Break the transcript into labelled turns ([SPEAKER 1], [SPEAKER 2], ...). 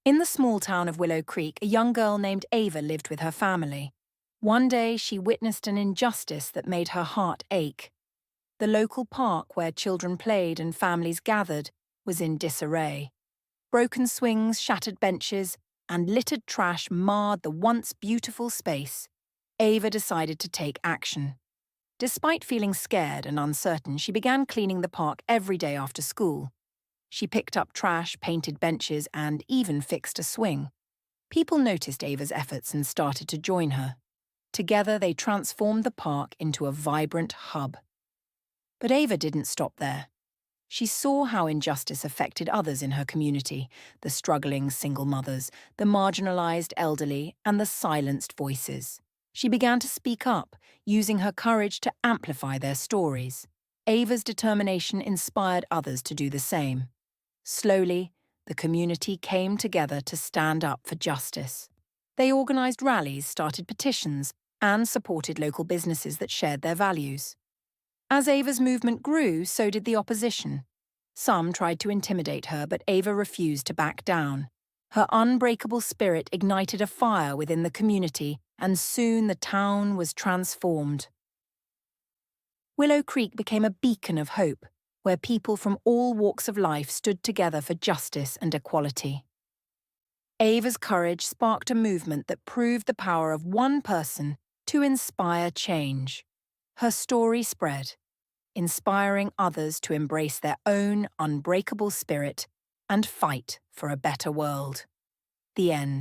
[SPEAKER 1] In the small town of Willow Creek, a young girl named Ava lived with her family. One day, she witnessed an injustice that made her heart ache. The local park where children played and families gathered was in disarray. Broken swings, shattered benches, and littered trash marred the once beautiful space. Ava decided to take action. Despite feeling scared and uncertain, she began cleaning the park every day after school. She picked up trash, painted benches, and even fixed a swing. People noticed Ava's efforts and started to join her. Together, they transformed the park into a vibrant hub. But Ava didn't stop there. She saw how injustice affected others in her community, the struggling single mothers, the marginalized elderly, and the silenced voices. She began to speak up, using her courage to amplify their stories. Ava's determination inspired others to do the same. Slowly, the community came together to stand up for justice. They organized rallies, started petitions, and supported local businesses that shared their values. As Ava's movement grew, so did the opposition. Some tried to intimidate her, but Ava refused to back down. Her unbreakable spirit ignited a fire within the community, and soon the town was transformed. Willow Creek became a beacon of hope, where people from all walks of life stood together for justice and equality. Ava's courage sparked a movement that proved the power of one person to inspire change. Her story spread, inspiring others to embrace their own unbreakable spirit and fight for a better world. The end.